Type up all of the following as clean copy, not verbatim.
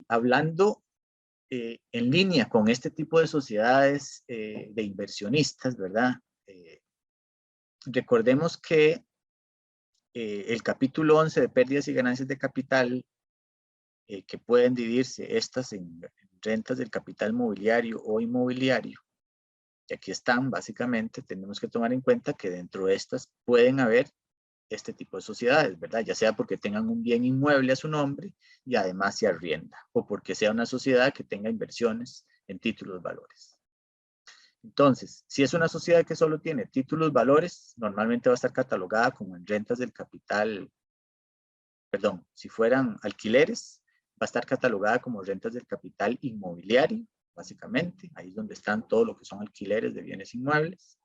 hablando en línea con este tipo de sociedades de inversionistas, ¿verdad? Recordemos que el capítulo 11 de pérdidas y ganancias de capital, que pueden dividirse estas en rentas del capital mobiliario o inmobiliario, y aquí están, básicamente, tenemos que tomar en cuenta que dentro de estas pueden haber este tipo de sociedades, ¿verdad? Ya sea porque tengan un bien inmueble a su nombre y además se arrienda, o porque sea una sociedad que tenga inversiones en títulos valores. Entonces, si es una sociedad que solo tiene títulos valores, normalmente va a estar catalogada como en rentas del capital, perdón, si fueran alquileres, va a estar catalogada como rentas del capital inmobiliario, básicamente. Ahí es donde están todo lo que son alquileres de bienes inmuebles.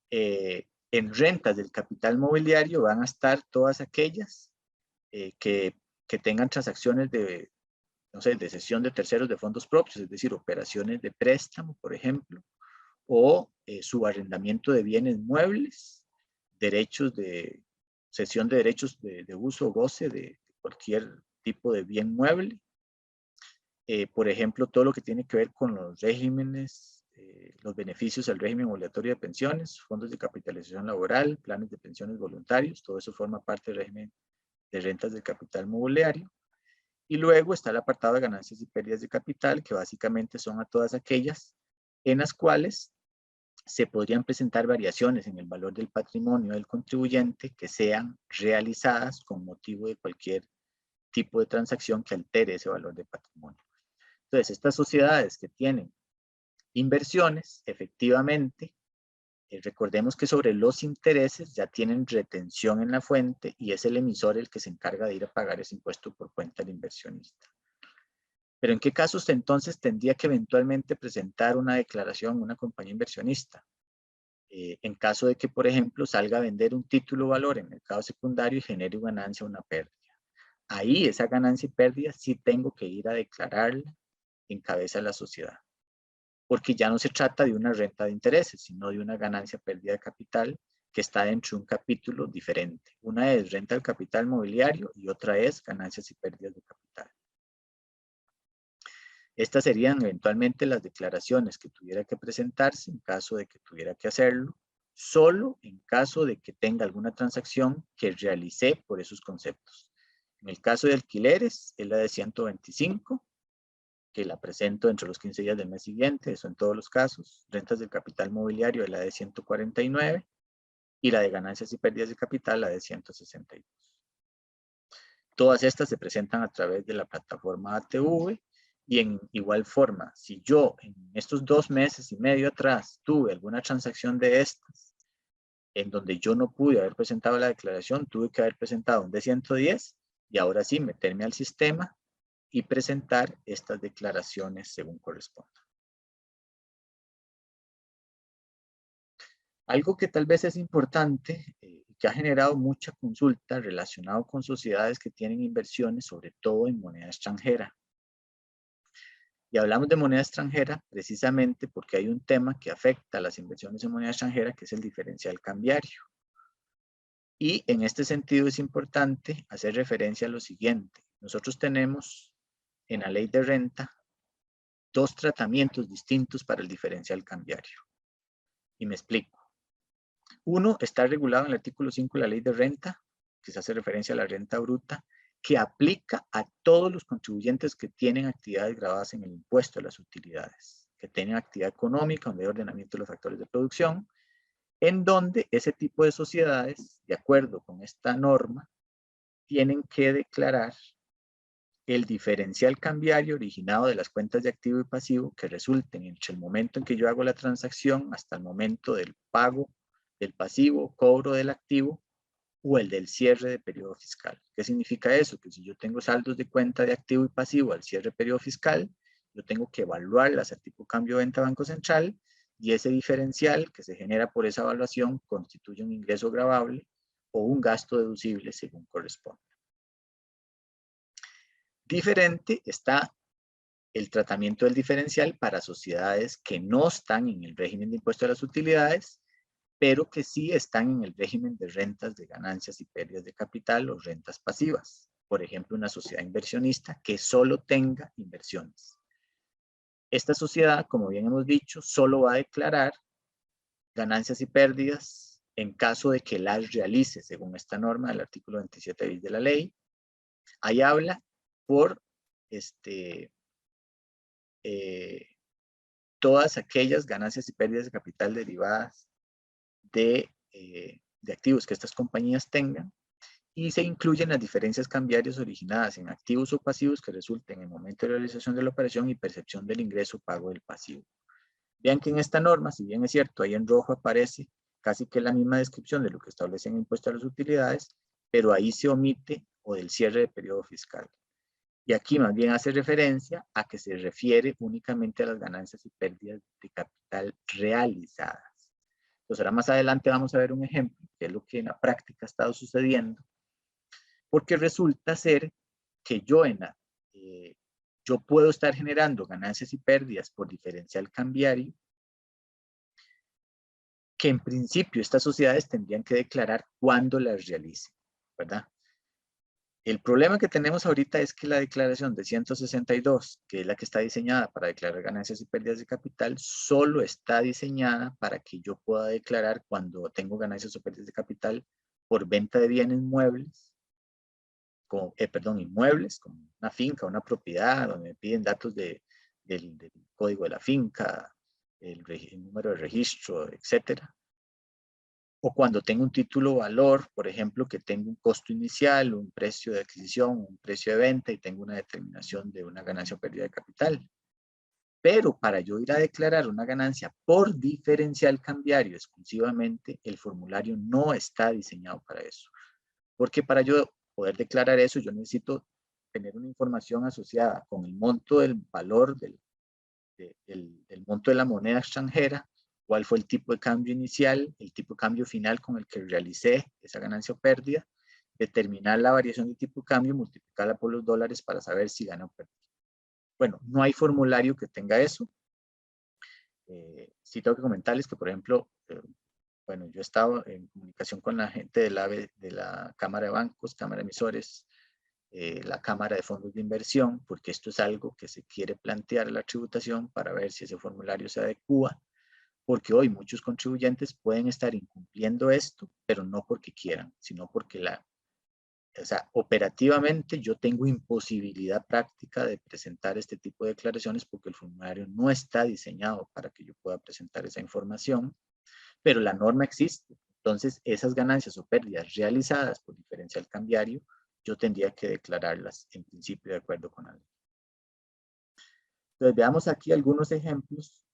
En rentas del capital mobiliario van a estar todas aquellas que tengan transacciones de, no sé, de cesión de terceros de fondos propios, es decir, operaciones de préstamo, por ejemplo, o subarrendamiento de bienes muebles, derechos de cesión de derechos de uso o goce de cualquier tipo de bien mueble. Por ejemplo, todo lo que tiene que ver con los regímenes, los beneficios al régimen obligatorio de pensiones, fondos de capitalización laboral, planes de pensiones voluntarios, todo eso forma parte del régimen de rentas del capital mobiliario. Y luego está el apartado de ganancias y pérdidas de capital, que básicamente son a todas aquellas en las cuales se podrían presentar variaciones en el valor del patrimonio del contribuyente que sean realizadas con motivo de cualquier tipo de transacción que altere ese valor de patrimonio. Entonces, estas sociedades que tienen inversiones, efectivamente, recordemos que sobre los intereses ya tienen retención en la fuente y es el emisor el que se encarga de ir a pagar ese impuesto por cuenta del inversionista. Pero ¿en qué casos entonces tendría que eventualmente presentar una declaración una compañía inversionista? En caso de que, por ejemplo, salga a vender un título valor en mercado secundario y genere una ganancia o una pérdida. Ahí esa ganancia y pérdida sí tengo que ir a declararla en cabeza de la sociedad, porque ya no se trata de una renta de intereses, sino de una ganancia pérdida de capital que está dentro de un capítulo diferente. Una es renta del capital mobiliario y otra es ganancias y pérdidas de capital. Estas serían eventualmente las declaraciones que tuviera que presentarse en caso de que tuviera que hacerlo, solo en caso de que tenga alguna transacción que realicé por esos conceptos. En el caso de alquileres, es la de 125, que la presento entre los 15 días del mes siguiente, eso en todos los casos. Rentas del capital mobiliario es la de 149 y la de ganancias y pérdidas de capital la de 162. Todas estas se presentan a través de la plataforma ATV y en igual forma, si yo en estos 2 meses y medio atrás tuve alguna transacción de estas en donde yo no pude haber presentado la declaración, tuve que haber presentado un D110 y ahora sí meterme al sistema y presentar estas declaraciones según corresponda. Algo que tal vez es importante y que ha generado mucha consulta relacionado con sociedades que tienen inversiones, sobre todo en moneda extranjera. Y hablamos de moneda extranjera precisamente porque hay un tema que afecta a las inversiones en moneda extranjera, que es el diferencial cambiario. Y en este sentido es importante hacer referencia a lo siguiente. Nosotros tenemos en la ley de renta 2 tratamientos distintos para el diferencial cambiario. Y me explico. Uno está regulado en el artículo 5 de la ley de renta, que se hace referencia a la renta bruta, que aplica a todos los contribuyentes que tienen actividades grabadas en el impuesto de las utilidades, que tienen actividad económica, donde hay ordenamiento de los factores de producción, en donde ese tipo de sociedades, de acuerdo con esta norma, tienen que declarar el diferencial cambiario originado de las cuentas de activo y pasivo que resulten entre el momento en que yo hago la transacción hasta el momento del pago del pasivo, cobro del activo o el del cierre de periodo fiscal. ¿Qué significa eso? Que si yo tengo saldos de cuenta de activo y pasivo al cierre de periodo fiscal, yo tengo que evaluarlas al tipo cambio-venta Banco Central y ese diferencial que se genera por esa evaluación constituye un ingreso gravable o un gasto deducible según corresponda. Diferente está el tratamiento del diferencial para sociedades que no están en el régimen de impuesto a las utilidades, pero que sí están en el régimen de rentas de ganancias y pérdidas de capital o rentas pasivas. por ejemplo, una sociedad inversionista que solo tenga inversiones. Esta sociedad, como bien hemos dicho, solo va a declarar ganancias y pérdidas en caso de que las realice, según esta norma del artículo 27 bis de la ley. Ahí habla por todas aquellas ganancias y pérdidas de capital derivadas de activos que estas compañías tengan, y se incluyen las diferencias cambiarias originadas en activos o pasivos que resulten en el momento de realización de la operación y percepción del ingreso o pago del pasivo. Vean que en esta norma, si bien es cierto, ahí en rojo aparece casi que la misma descripción de lo que establece en impuesto a las utilidades, pero ahí se omite o del cierre de periodo fiscal. Y aquí más bien hace referencia a que se refiere únicamente a las ganancias y pérdidas de capital realizadas. Entonces ahora más adelante vamos a ver un ejemplo, que es lo que en la práctica ha estado sucediendo, porque resulta ser que yo puedo estar generando ganancias y pérdidas por diferencial cambiario, que en principio estas sociedades tendrían que declarar cuando las realicen, ¿verdad? El problema que tenemos ahorita es que la declaración de 162, que es la que está diseñada para declarar ganancias y pérdidas de capital, solo está diseñada para que yo pueda declarar cuando tengo ganancias o pérdidas de capital por venta de bienes muebles, inmuebles, como una finca, una propiedad, donde me piden datos del código de la finca, el número de registro, etcétera. O cuando tengo un título valor, por ejemplo, que tengo un costo inicial, un precio de adquisición, un precio de venta y tengo una determinación de una ganancia o pérdida de capital. Pero para yo ir a declarar una ganancia por diferencial cambiario exclusivamente, el formulario no está diseñado para eso. Porque para yo poder declarar eso, yo necesito tener una información asociada con el monto del valor del monto de la moneda extranjera, cuál fue el tipo de cambio inicial, el tipo de cambio final con el que realicé esa ganancia o pérdida, determinar la variación de tipo de cambio, multiplicarla por los dólares para saber si gana o perdí. Bueno, no hay formulario que tenga eso. Sí tengo que comentarles que, por ejemplo, bueno, yo he estado en comunicación con la gente de la Cámara de Bancos, Cámara de Emisores, la Cámara de Fondos de Inversión, porque esto es algo que se quiere plantear a la tributación para ver si ese formulario se adecua, porque hoy muchos contribuyentes pueden estar incumpliendo esto, pero no porque quieran, sino porque operativamente yo tengo imposibilidad práctica de presentar este tipo de declaraciones porque el formulario no está diseñado para que yo pueda presentar esa información, pero la norma existe. Entonces, esas ganancias o pérdidas realizadas por diferencial cambiario, yo tendría que declararlas en principio de acuerdo con la ley. Entonces, veamos aquí algunos ejemplos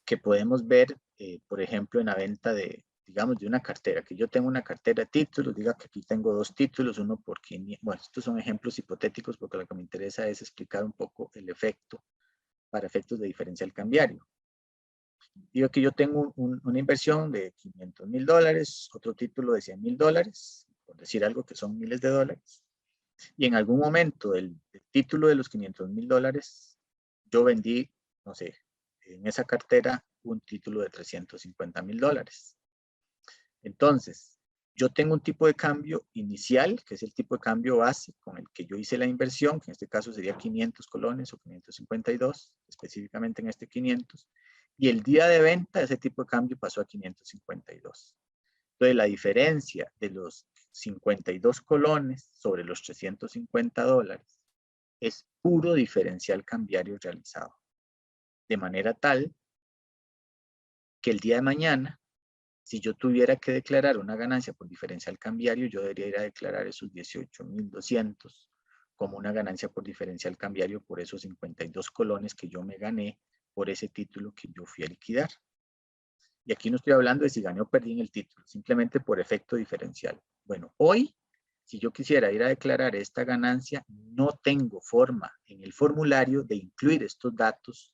que podemos ver, por ejemplo, en la venta digamos, de una cartera, que yo tengo una cartera de títulos, diga que aquí tengo 2 títulos, uno por 500, bueno, estos son ejemplos hipotéticos porque lo que me interesa es explicar un poco el efecto para efectos de diferencial cambiario. Digo que yo tengo una inversión de $500,000, otro título de $100,000, por decir algo que son miles de dólares, y en algún momento el título de los $500,000, yo vendí, no sé, en esa cartera un título de $350,000. Entonces, yo tengo un tipo de cambio inicial, que es el tipo de cambio base con el que yo hice la inversión, que en este caso sería 500 colones o 552, específicamente en este 500, y el día de venta ese tipo de cambio pasó a 552. Entonces, la diferencia de los 52 colones sobre los $350 es puro diferencial cambiario realizado. De manera tal que el día de mañana, si yo tuviera que declarar una ganancia por diferencial cambiario, yo debería ir a declarar esos 18,200 como una ganancia por diferencial cambiario por esos 52 colones que yo me gané por ese título que yo fui a liquidar. Y aquí no estoy hablando de si gané o perdí en el título, simplemente por efecto diferencial. Bueno, hoy, si yo quisiera ir a declarar esta ganancia, no tengo forma en el formulario de incluir estos datos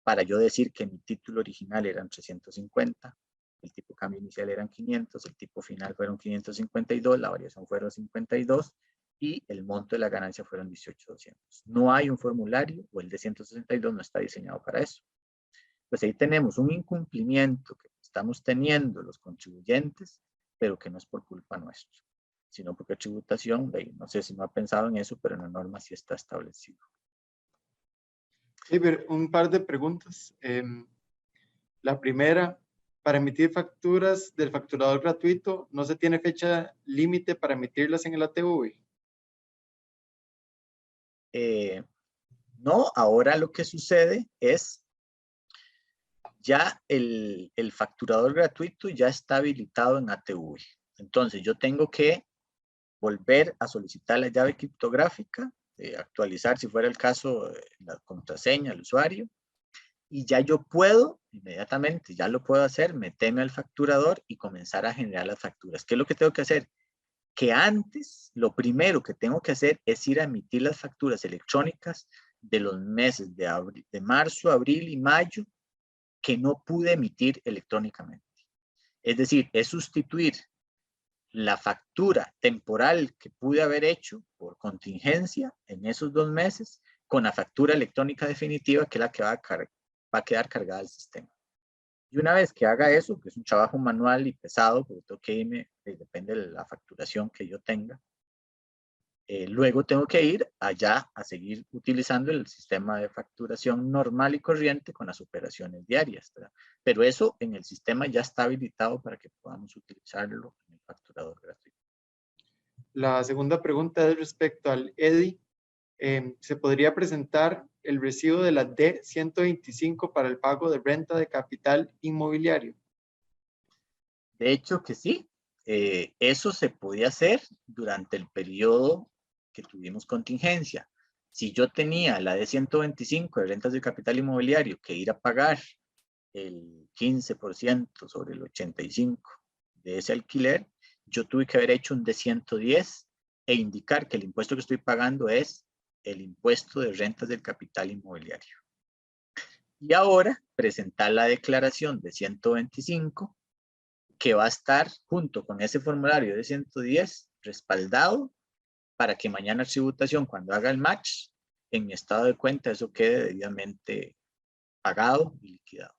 para yo decir que mi título original eran 350, el tipo de cambio inicial eran 500, el tipo final fueron 552, la variación fueron 52 y el monto de la ganancia fueron 18,200. No hay un formulario o el de 162 no está diseñado para eso. Pues ahí tenemos un incumplimiento que estamos teniendo los contribuyentes, pero que no es por culpa nuestra. sino porque tributación, no sé si no ha pensado en eso, pero en la norma sí está establecido. Sí, pero un par de preguntas. La primera, para emitir facturas del facturador gratuito, ¿no se tiene fecha límite para emitirlas en el ATV? No, ahora lo que sucede es ya el facturador gratuito ya está habilitado en ATV. Entonces yo tengo que volver a solicitar la llave criptográfica, actualizar si fuera el caso la contraseña al usuario, y ya yo puedo inmediatamente, ya lo puedo hacer, meterme al facturador y comenzar a generar las facturas. ¿Qué es lo que tengo que hacer? Que antes, lo primero que tengo que hacer es ir a emitir las facturas electrónicas de los meses de marzo, abril y mayo que no pude emitir electrónicamente. Es decir, es sustituir la factura temporal que pude haber hecho por contingencia en esos 2 meses con la factura electrónica definitiva, que es la que va a quedar cargada al sistema. Y una vez que haga eso, que es un trabajo manual y pesado, porque tengo que irme, depende de la facturación que yo tenga, luego tengo que ir allá a seguir utilizando el sistema de facturación normal y corriente con las operaciones diarias, ¿verdad? Pero eso en el sistema ya está habilitado para que podamos utilizarlo en el facturador gratuito. La segunda pregunta es respecto al EDI. ¿Se podría presentar el recibo de la D-125 para el pago de renta de capital inmobiliario? De hecho que sí, eso se podía hacer durante el periodo que tuvimos contingencia. Si yo tenía la D-125 de rentas de capital inmobiliario que ir a pagar el 15% sobre el 85% de ese alquiler, yo tuve que haber hecho un D-110 e indicar que el impuesto que estoy pagando es el impuesto de rentas del capital inmobiliario. Y ahora presentar la declaración de 125 que va a estar junto con ese formulario de 110 respaldado para que mañana tributación, cuando haga el match, en mi estado de cuenta eso quede debidamente pagado y liquidado.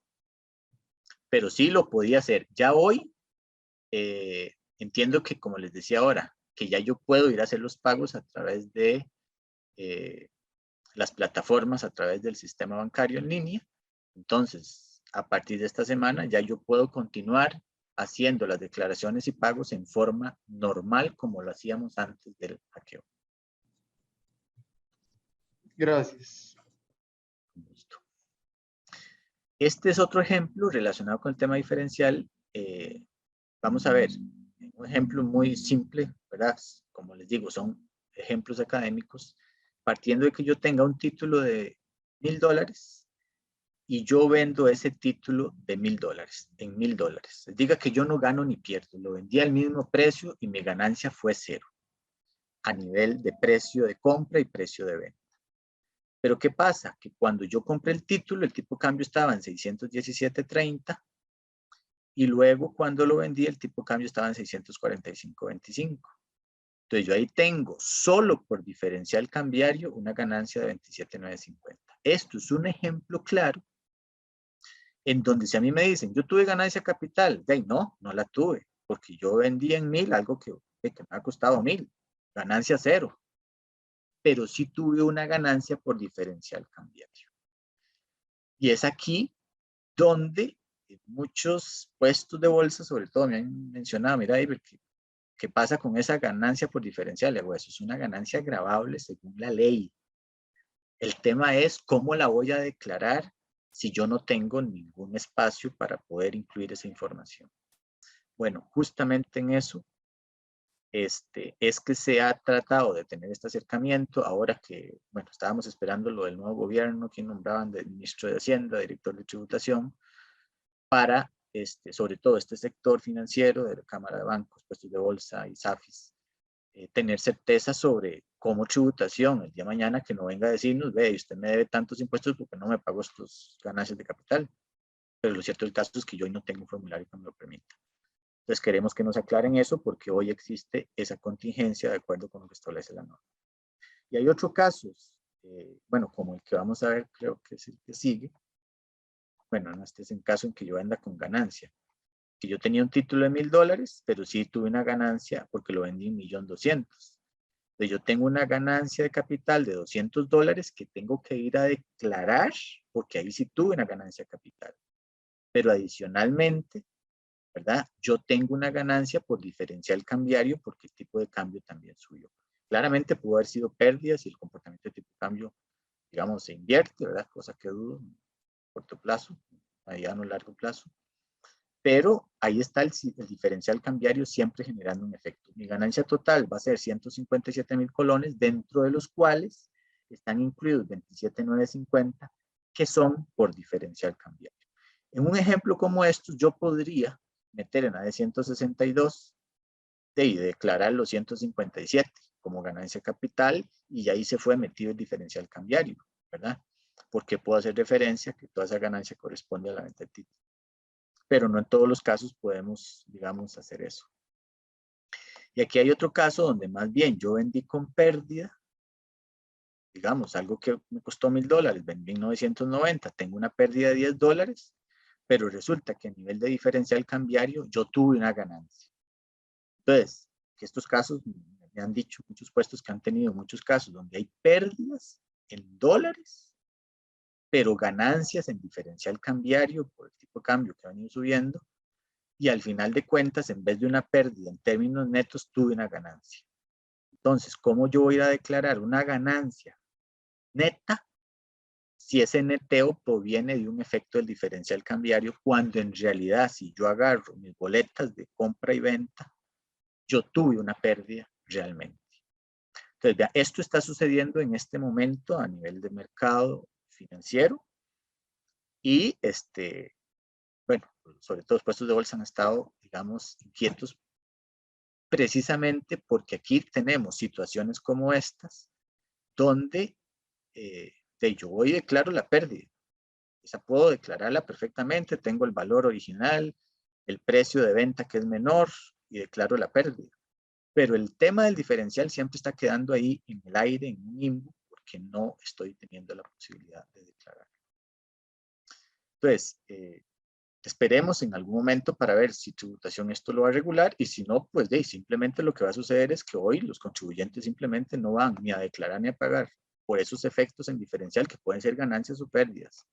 Pero sí lo podía hacer. Ya hoy entiendo que, como les decía ahora, que ya yo puedo ir a hacer los pagos a través de las plataformas, a través del sistema bancario en línea. Entonces, a partir de esta semana ya yo puedo continuar haciendo las declaraciones y pagos en forma normal como lo hacíamos antes del hackeo. Gracias. Con gusto. Este es otro ejemplo relacionado con el tema diferencial. Vamos a ver, un ejemplo muy simple, ¿verdad? Como les digo, son ejemplos académicos, partiendo de que yo tenga un título de $1,000 y yo vendo ese título de $1,000 en $1,000. Diga que yo no gano ni pierdo, lo vendí al mismo precio y mi ganancia fue 0 a nivel de precio de compra y precio de venta. Pero ¿qué pasa? Que cuando yo compré el título, el tipo de cambio estaba en 617.30 y luego cuando lo vendí, el tipo de cambio estaba en 645.25. Entonces yo ahí tengo solo por diferencial cambiario una ganancia de 27.950. Esto es un ejemplo claro en donde si a mí me dicen, yo tuve ganancia capital, de ahí no la tuve, porque yo vendí en 1,000 algo que me ha costado 1,000, ganancia 0, pero sí tuve una ganancia por diferencial cambiario. Y es aquí donde muchos puestos de bolsa, sobre todo me han mencionado, mira, Iber, ¿qué pasa con esa ganancia por diferencial? Eso es una ganancia gravable según la ley. El tema es cómo la voy a declarar si yo no tengo ningún espacio para poder incluir esa información. Bueno, justamente en eso es que se ha tratado de tener este acercamiento ahora que, bueno, estábamos esperando lo del nuevo gobierno, quien nombraban de ministro de Hacienda, director de tributación, para, sobre todo este sector financiero de la Cámara de Bancos, puestos de bolsa y SAFIs, tener certeza sobre cómo tributación el día de mañana que no venga a decirnos, ve, usted me debe tantos impuestos porque no me pagó estos ganancias de capital. Pero lo cierto del caso es que yo hoy no tengo un formulario que me lo permita. Entonces queremos que nos aclaren eso porque hoy existe esa contingencia de acuerdo con lo que establece la norma. Y hay otros casos, bueno, como el que vamos a ver, creo que es el que sigue. Bueno, no, este es en caso en que yo venda con ganancia. que yo tenía un título de $1,000, pero sí tuve una ganancia porque lo vendí en 1.200.000. Entonces yo tengo una ganancia de capital de $200 que tengo que ir a declarar, porque ahí sí tuve una ganancia de capital. Pero adicionalmente, ¿verdad? Yo tengo una ganancia por diferencial cambiario porque el tipo de cambio también subió. Claramente pudo haber sido pérdida si el comportamiento de tipo de cambio, digamos, se invierte, ¿verdad? Cosa que dudo, corto plazo, mediano, largo plazo. Pero ahí está el diferencial cambiario siempre generando un efecto. Mi ganancia total va a ser 157.000 colones, dentro de los cuales están incluidos 27.950, que son por diferencial cambiario. En un ejemplo como estos, yo podría meter en la de 162 y declarar los 157 como ganancia capital, y ahí se fue metido el diferencial cambiario, ¿verdad? Porque puedo hacer referencia que toda esa ganancia corresponde a la venta de título. Pero no en todos los casos podemos, digamos, hacer eso. Y aquí hay otro caso donde más bien yo vendí con pérdida, digamos, algo que me costó $1,000, vendí en 990, tengo una pérdida de $10, pero resulta que a nivel de diferencial cambiario yo tuve una ganancia. Entonces, que estos casos, me han dicho muchos puestos que han tenido muchos casos donde hay pérdidas en dólares, pero ganancias en diferencial cambiario por el tipo de cambio que ha venido subiendo, y al final de cuentas, en vez de una pérdida en términos netos, tuve una ganancia. Entonces, ¿cómo yo voy a ir a declarar una ganancia neta si ese neteo proviene de un efecto del diferencial cambiario, cuando en realidad, si yo agarro mis boletas de compra y venta, yo tuve una pérdida realmente? Entonces, vea, esto está sucediendo en este momento a nivel de mercado financiero y, bueno, sobre todo los puestos de bolsa han estado, digamos, inquietos precisamente porque aquí tenemos situaciones como estas, donde yo voy y declaro la pérdida. Esa puedo declararla perfectamente, tengo el valor original, el precio de venta que es menor y declaro la pérdida. Pero el tema del diferencial siempre está quedando ahí en el aire, en un limbo, porque no estoy teniendo la posibilidad de declarar. Entonces, esperemos en algún momento para ver si tributación esto lo va a regular, y si no, pues simplemente lo que va a suceder es que hoy los contribuyentes simplemente no van ni a declarar ni a pagar por esos efectos en diferencial que pueden ser ganancias o pérdidas.